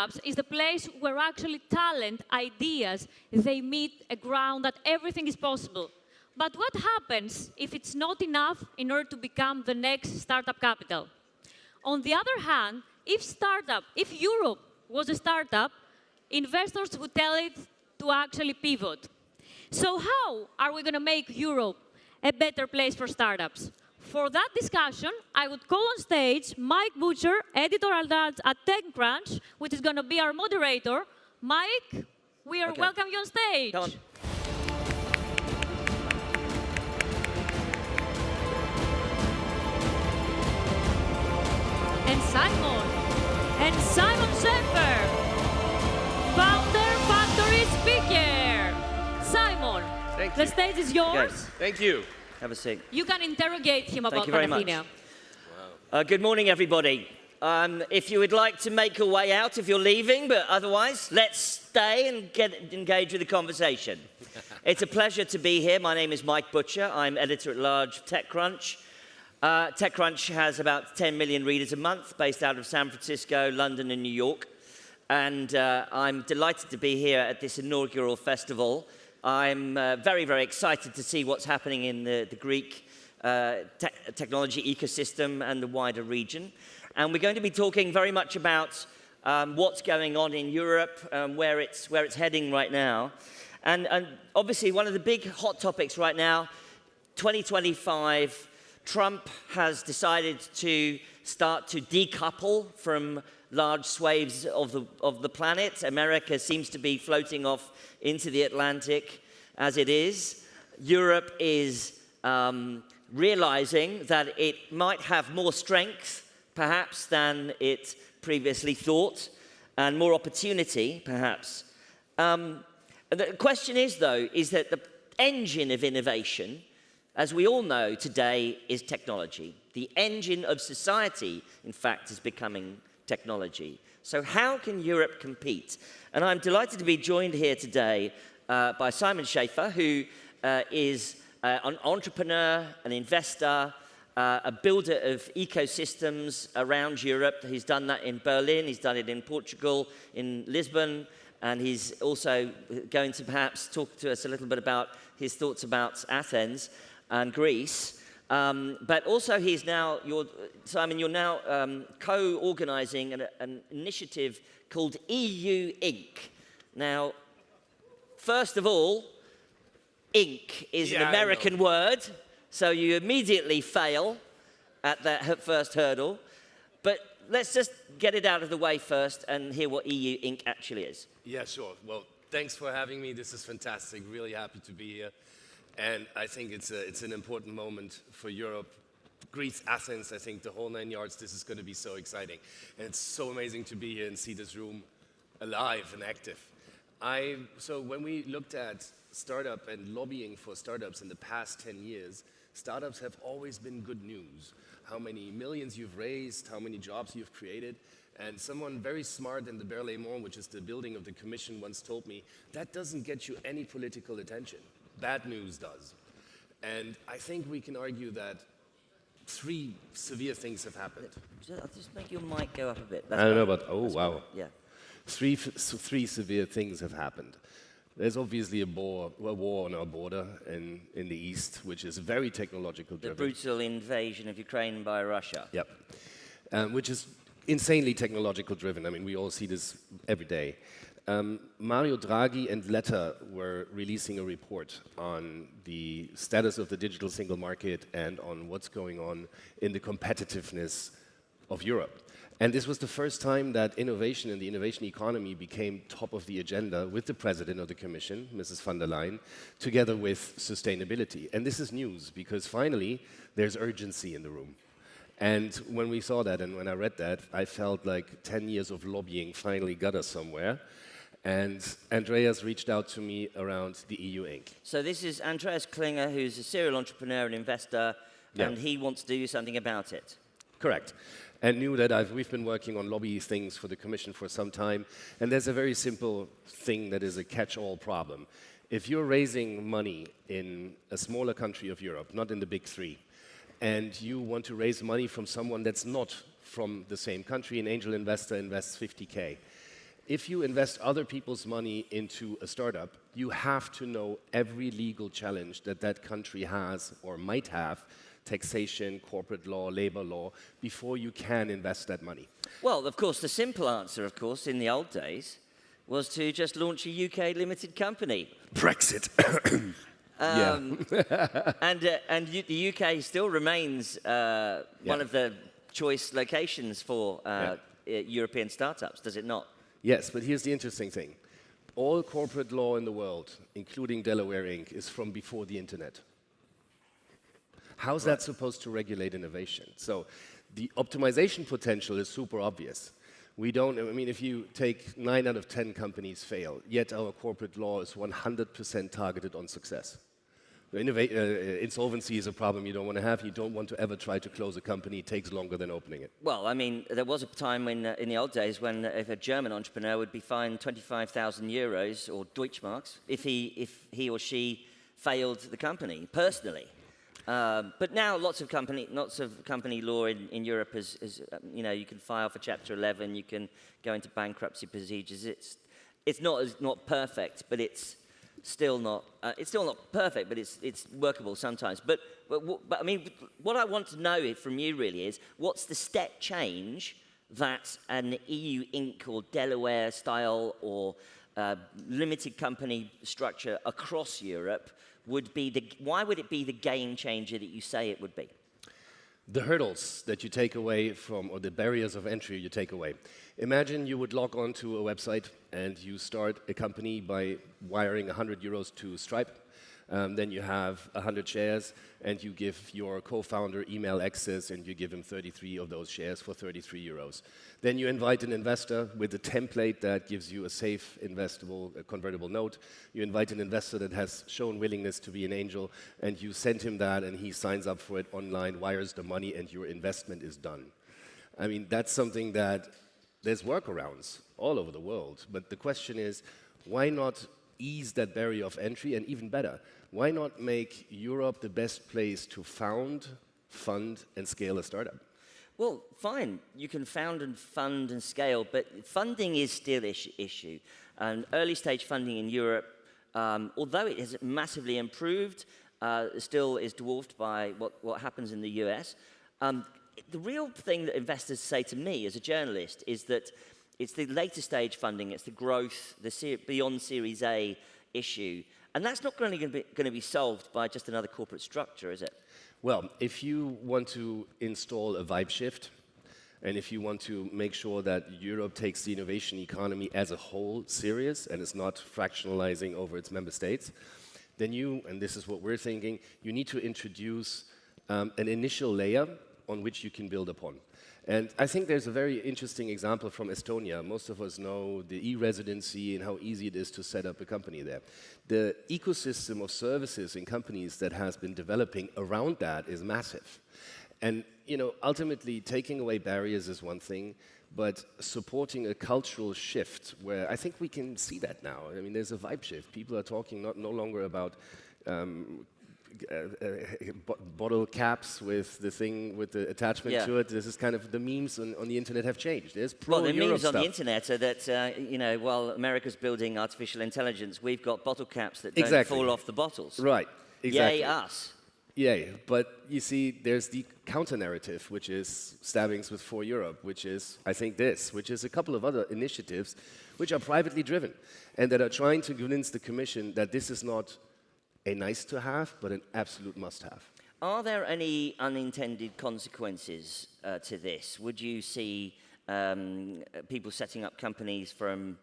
startups is the place where actually talent, ideas, they meet a ground that everything is possible. But what happens if it's not enough in order to become the next startup capital? On the other hand, if Europe was a startup, investors would tell it to actually pivot. So how are we going to make Europe a better place for startups? For that discussion, I would call on stage Mike Butcher, editor-at-large at TechCrunch, which is going to be our moderator. Mike, we are welcome you on stage. Come on. And Simon Schaefer, founder, factory speaker. Simon, Thank the you. stage is yours. Okay. Thank you. Have a seat. You can interrogate him about Thank you very Panathēnea. much. Good morning, everybody. If you would like to make your way out if you're leaving, but otherwise, let's stay and get engaged with the conversation. It's a pleasure to be here. My name is Mike Butcher. I'm editor-at-large of TechCrunch. TechCrunch has about 10 million readers a month, based out of San Francisco, London, and New York. And I'm delighted to be here at this inaugural festival. I'm very, very excited to see what's happening in the Greek technology ecosystem and the wider region. And we're going to be talking very much about what's going on in Europe, where it's heading right now. And obviously, one of the big hot topics right now, 2025, Trump has decided to start to decouple from large swathes of the planet. America seems to be floating off into the Atlantic as it is. Europe is realizing that it might have more strength, perhaps, than it previously thought, and more opportunity, perhaps. The question is, though, is that the engine of innovation, as we all know today, is technology. The engine of society, in fact, is becoming technology. So how can Europe compete? And I'm delighted to be joined here today by Simon Schaefer, who is an entrepreneur, an investor, a builder of ecosystems around Europe. He's done that in Berlin, he's done it in Portugal, in Lisbon, and he's also going to perhaps talk to us a little bit about his thoughts about Athens and Greece. But also he's now, Simon, you're now co-organizing an initiative called EU Inc. Now, first of all, Inc. is an American word, so you immediately fail at that first hurdle. But let's just get it out of the way first and hear what EU Inc. actually is. Yeah, sure. Well, thanks for having me. This is fantastic. Really happy to be here. And I think it's an important moment for Europe. Greece, Athens, I think the whole 9 yards, this is going to be so exciting. And it's so amazing to be here and see this room alive and active. So when we looked at startup and lobbying for startups in the past 10 years, startups have always been good news. How many millions you've raised, how many jobs you've created. And someone very smart in the Berlaymont, which is the building of the commission, once told me, that doesn't get you any political attention. Bad news does. And I think we can argue that 3 severe things have happened. Just make your mic go up a bit. I don't know about, oh, wow. Better. Yeah. 3 severe things have happened. There's obviously a war on our border in the east, which is very technological driven. The brutal invasion of Ukraine by Russia. Yep. Which is insanely technological driven. I mean, we all see this every day. Mario Draghi and Letta were releasing a report on the status of the digital single market and on what's going on in the competitiveness of Europe. And this was the first time that innovation and the innovation economy became top of the agenda with the President of the Commission, Mrs. von der Leyen, together with sustainability. And this is news because finally there's urgency in the room. And when we saw that and when I read that, I felt like 10 years of lobbying finally got us somewhere. And Andreas reached out to me around the EU Inc. So this is Andreas Klinger, who's a serial entrepreneur and investor, and he wants to do something about it. Correct. And knew that we've been working on lobby things for the Commission for some time, and there's a very simple thing that is a catch-all problem. If you're raising money in a smaller country of Europe, not in the big 3, and you want to raise money from someone that's not from the same country, an angel investor invests 50K, if you invest other people's money into a startup, you have to know every legal challenge that that country has or might have, taxation, corporate law, labor law, before you can invest that money. Well, of course, the simple answer, of course, in the old days, was to just launch a UK limited company. Brexit. The UK still remains one of the choice locations for European startups, does it not? Yes, but here's the interesting thing. All corporate law in the world, including Delaware Inc., is from before the internet. How's that supposed to regulate innovation? So the optimization potential is super obvious. We don't, I mean, if you take 9 out of 10 companies fail, yet our corporate law is 100% targeted on success. Insolvency is a problem you don't want to have. You don't want to ever try to close a company. It takes longer than opening it. Well, I mean, there was a time when, in the old days when if a German entrepreneur would be fined 25,000 euros or Deutschmarks if he or she failed the company personally. But now lots of company law in Europe is you know, you can file for Chapter 11, you can go into bankruptcy procedures. It's not perfect, but it's still not perfect, but it's workable sometimes. But I mean, what I want to know from you really is, what's the step change that an EU Inc. or Delaware style or limited company structure across Europe would be why would it be the game changer that you say it would be? The hurdles that you take away from, or the barriers of entry you take away. Imagine you would log on to a website and you start a company by wiring 100 euros to Stripe. Then you have 100 shares and you give your co-founder email access and you give him 33 of those shares for 33 euros. Then you invite an investor with a template that gives you a safe, investable, convertible note. You invite an investor that has shown willingness to be an angel and you send him that and he signs up for it online, wires the money, and your investment is done. I mean, that's something that there's workarounds all over the world. But the question is, why not ease that barrier of entry? And even better, why not make Europe the best place to found, fund, and scale a startup? Well, fine, you can found and fund and scale, but funding is still an issue. And early stage funding in Europe, although it has massively improved, still is dwarfed by what happens in the US. The real thing that investors say to me as a journalist is that it's the later stage funding, it's the growth, the beyond Series A issue. And that's not going to be solved by just another corporate structure, is it? Well, if you want to install a vibe shift, and if you want to make sure that Europe takes the innovation economy as a whole serious and is not fractionalizing over its member states, then you, and this is what we're thinking, you need to introduce an initial layer on which you can build upon. And I think there's a very interesting example from Estonia. Most of us know the e-residency and how easy it is to set up a company there. The ecosystem of services and companies that has been developing around that is massive. And you know, ultimately, taking away barriers is one thing, but supporting a cultural shift where I think we can see that now. I mean, there's a vibe shift. People are talking no longer about bottle caps with the thing with the attachment to it. This is kind of the memes on the internet have changed. There's the memes on the internet are that you know, while America's building artificial intelligence, we've got bottle caps that don't fall off the bottles. Right. Exactly. Yay us. Yay. But you see, there's the counter narrative, which is Stabbings with For Europe, which is I think this, which is a couple of other initiatives which are privately driven and that are trying to convince the Commission that this is not a nice to have, but an absolute must have. Are there any unintended consequences to this? Would you see people setting up companies from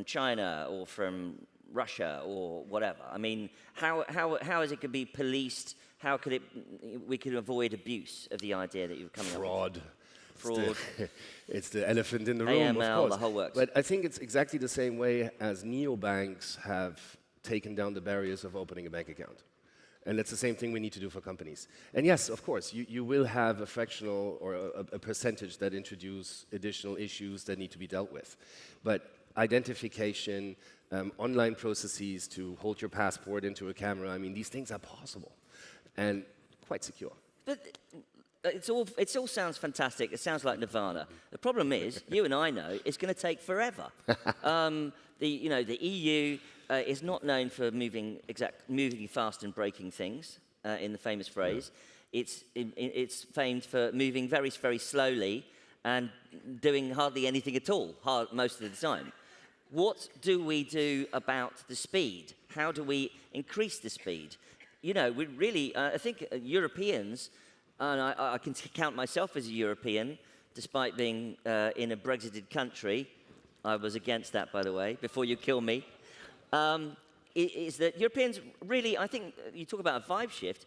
China or from Russia or whatever? I mean, how is it going to be policed? How could we could avoid abuse of the idea that you're coming up with? Fraud. It's the elephant in the room, AML, of course. the whole works. But I think it's exactly the same way as neobanks have taken down the barriers of opening a bank account. And that's the same thing we need to do for companies. And yes, of course, you will have a fractional or a percentage that introduce additional issues that need to be dealt with. But identification, online processes to hold your passport into a camera, I mean, these things are possible and quite secure. But it all sounds fantastic. It sounds like Nirvana. The problem is, you and I know, it's going to take forever. The EU is not known for moving fast and breaking things, in the famous phrase. It's famed for moving very, very slowly and doing hardly anything at all, most of the time. What do we do about the speed? How do we increase the speed? We really, I think Europeans, and I can count myself as a European, despite being in a Brexited country. I was against that, by the way, before you kill me. Is that Europeans really, I think you talk about a vibe shift,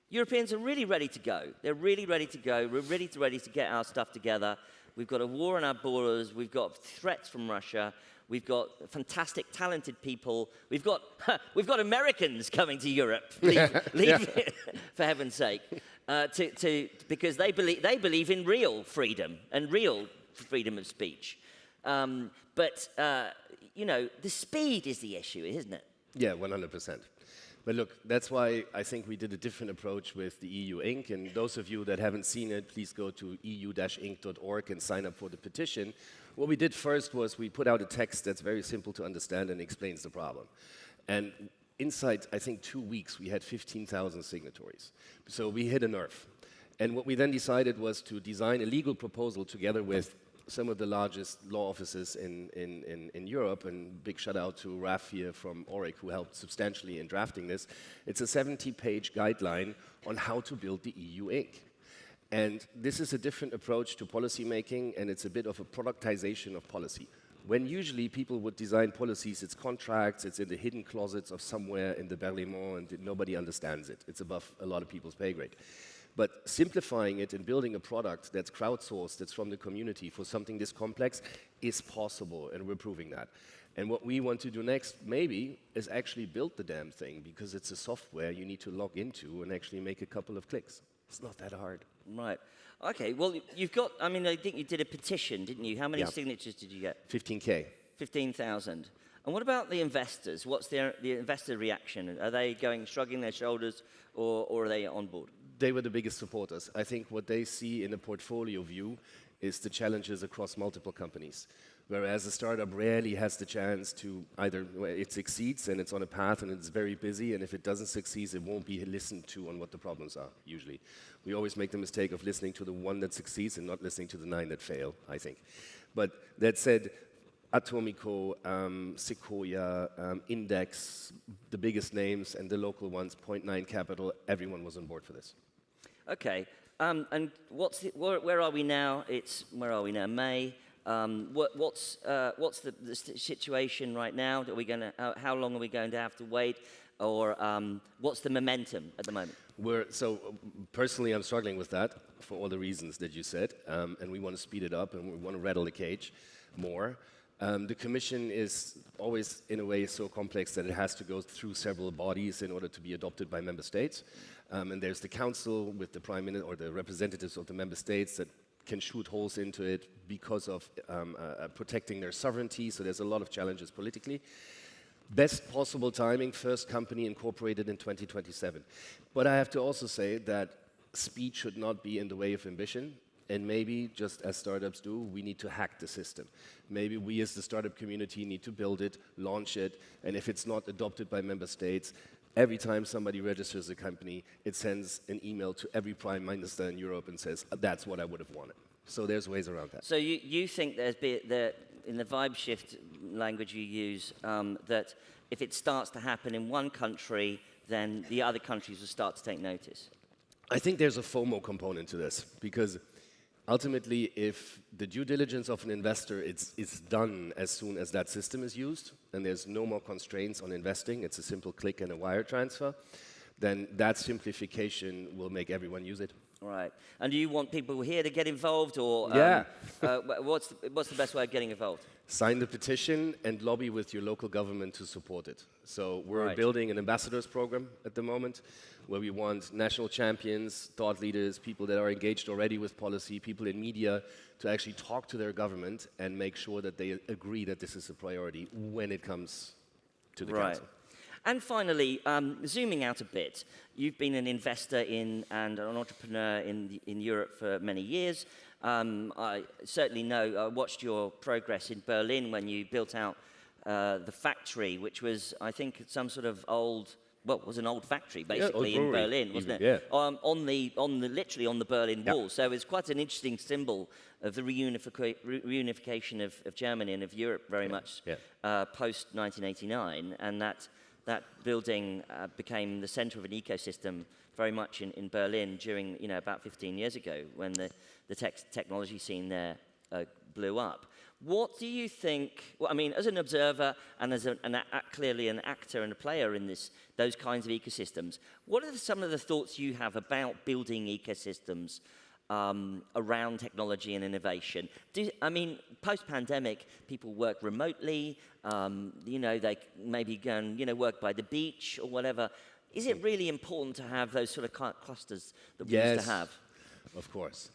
Europeans are really ready to go. They're really ready to go. We're ready to get our stuff together. We've got a war on our borders. We've got threats from Russia. We've got fantastic, talented people. We've got Americans coming to Europe, for heaven's sake, because they believe in real freedom and real freedom of speech. But the speed is the issue, isn't it? Yeah, 100%. But look, that's why I think we did a different approach with the EU Inc. And those of you that haven't seen it, please go to eu-inc.org and sign up for the petition. What we did first was we put out a text that's very simple to understand and explains the problem. And inside, I think, 2 weeks, we had 15,000 signatories. So we hit a nerve. And what we then decided was to design a legal proposal together with some of the largest law offices in Europe, and big shout out to Raf here from Oric, who helped substantially in drafting this. It's a 70-page guideline on how to build the EU Inc. And this is a different approach to policy making, and it's a bit of a productization of policy. When usually people would design policies, it's contracts, it's in the hidden closets of somewhere in the Berlaymont, and nobody understands it. It's above a lot of people's pay grade. But simplifying it and building a product that's crowdsourced, that's from the community for something this complex is possible, and we're proving that. And what we want to do next, maybe, is actually build the damn thing, because it's a software you need to log into and actually make a couple of clicks. It's not that hard. Right. Okay, well, you've got, I think you did a petition, didn't you? How many signatures did you get? 15K. 15,000. And what about the investors? What's the investor reaction? Are they shrugging their shoulders, or are they on board? They were the biggest supporters. I think what they see in a portfolio view is the challenges across multiple companies. Whereas a startup rarely has the chance to either, it succeeds and it's on a path and it's very busy, and if it doesn't succeed, it won't be listened to on what the problems are, usually. We always make the mistake of listening to the one that succeeds and not listening to the 9 that fail, I think. But that said, Atomico, Sequoia, Index, the biggest names, and the local ones, Point 9 Capital, everyone was on board for this. Okay, and where are we now? Where are we now? May. What's the situation right now? How long are we going to have to wait? Or what's the momentum at the moment? Personally, I'm struggling with that for all the reasons that you said, and we want to speed it up and we want to rattle the cage more. The Commission is always, in a way, so complex that it has to go through several bodies in order to be adopted by member states. And there's the Council with the Prime Minister or the representatives of the member states that can shoot holes into it because of protecting their sovereignty. So there's a lot of challenges politically. Best possible timing, first company incorporated in 2027. But I have to also say that speed should not be in the way of ambition. And maybe, just as startups do, we need to hack the system. Maybe we as the startup community need to build it, launch it, and if it's not adopted by member states, every time somebody registers a company, it sends an email to every prime minister in Europe and says, that's what I would have wanted. So there's ways around that. So you think in the vibe shift language you use, that if it starts to happen in one country, then the other countries will start to take notice? I think there's a FOMO component to this, because ultimately, if the due diligence of an investor is done as soon as that system is used, and there's no more constraints on investing, it's a simple click and a wire transfer, then that simplification will make everyone use it. Right. And do you want people here to get involved, or what's the best way of getting involved? Sign the petition and lobby with your local government to support it. So we're building an ambassadors program at the moment, where we want national champions, thought leaders, people that are engaged already with policy, people in media, to actually talk to their government and make sure that they agree that this is a priority when it comes to the council. And finally, zooming out a bit, you've been an investor in and an entrepreneur in Europe for many years. I certainly know, I watched your progress in Berlin when you built out the factory, which was, I think, some sort of old, well, it was an old factory, basically, in Berlin, wasn't it? Yeah. Literally on the Berlin Wall. So it's quite an interesting symbol of the reunification of Germany and of Europe very much post-1989. And that building became the center of an ecosystem very much in Berlin during, about 15 years ago when the technology scene there blew up. What do you think, well, I mean, as an observer and as clearly an actor and a player in those kinds of ecosystems, what are some of the thoughts you have about building ecosystems around technology and innovation? Post-pandemic, people work remotely, they maybe go and, work by the beach or whatever. Is it really important to have those sort of clusters that we used to have? Of course.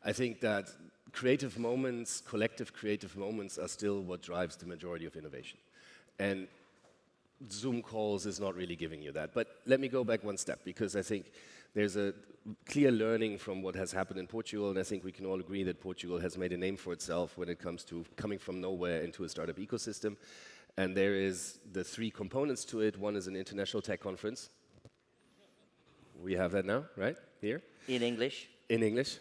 I think that creative moments, collective creative moments are still what drives the majority of innovation. And Zoom calls is not really giving you that. But let me go back one step, because I think there's a clear learning from what has happened in Portugal, and I think we can all agree that Portugal has made a name for itself when it comes to coming from nowhere into a startup ecosystem. And there is the three components to it. One is an international tech conference. We have that now, right? Here. In English. In English.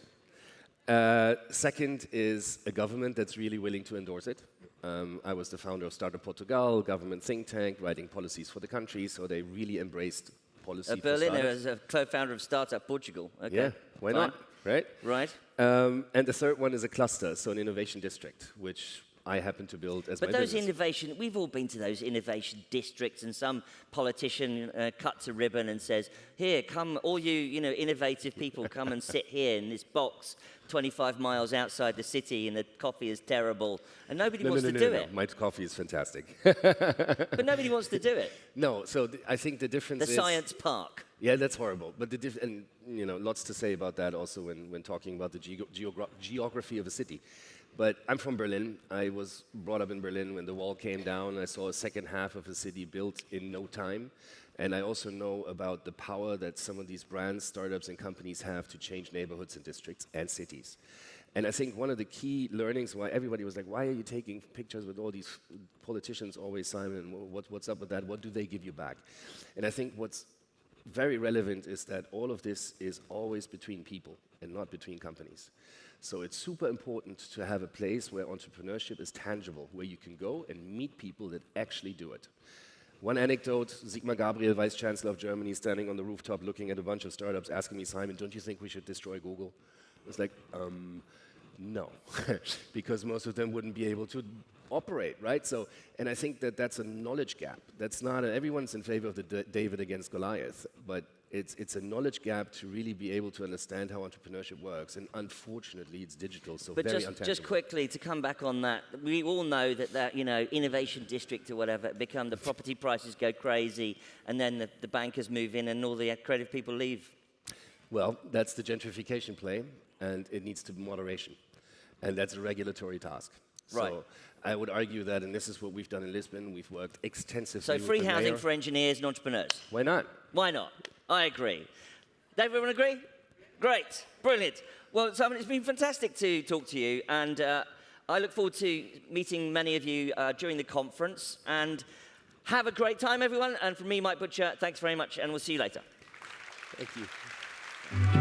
Second is a government that's really willing to endorse it. I was the founder of Startup Portugal, government think tank, writing policies for the country, so they really embraced policy for Berlin startups. is a co-founder of Startup Portugal. Okay. Yeah, why not, right? Right. And the third one is a cluster, so an innovation district, which I happen to build as my business. But those we've all been to those innovation districts, and some politician cuts a ribbon and says, here, come, all you, innovative people, come and sit here in this box 25 miles outside the city, and the coffee is terrible, and nobody wants to do it. My coffee is fantastic. But nobody wants to do it. No, so I think the difference is... The science park. Yeah, that's horrible. But and lots to say about that also when talking about the geography of a city. But I'm from Berlin. I was brought up in Berlin when the wall came down. I saw a second half of a city built in no time. And I also know about the power that some of these brands, startups, and companies have to change neighborhoods and districts and cities. And I think one of the key learnings why everybody was like, why are you taking pictures with all these politicians always, Simon? What's up with that? What do they give you back? And I think what's very relevant is that all of this is always between people and not between companies. So it's super important to have a place where entrepreneurship is tangible, where you can go and meet people that actually do it. One anecdote, Sigmar Gabriel, Vice Chancellor of Germany, standing on the rooftop looking at a bunch of startups, asking me, Simon, don't you think we should destroy Google? It's like, no, because most of them wouldn't be able to operate, right? So, and I think that that's a knowledge gap. That's not, everyone's in favor of the David against Goliath, but it's a knowledge gap to really be able to understand how entrepreneurship works. And unfortunately, it's digital, so but very untangible. Just quickly, to come back on that, we all know that innovation district or whatever, the property prices go crazy, and then the bankers move in and all the creative people leave. Well, that's the gentrification play, and it needs to be moderation. And that's a regulatory task. Right. So I would argue that, and this is what we've done in Lisbon, we've worked extensively So with free the housing mayor. for engineers and entrepreneurs. Why not? Why not? I agree. Does everyone agree? Great. Brilliant. Well, Simon, it's been fantastic to talk to you, and I look forward to meeting many of you during the conference. And have a great time, everyone. And from me, Mike Butcher, thanks very much, and we'll see you later. Thank you.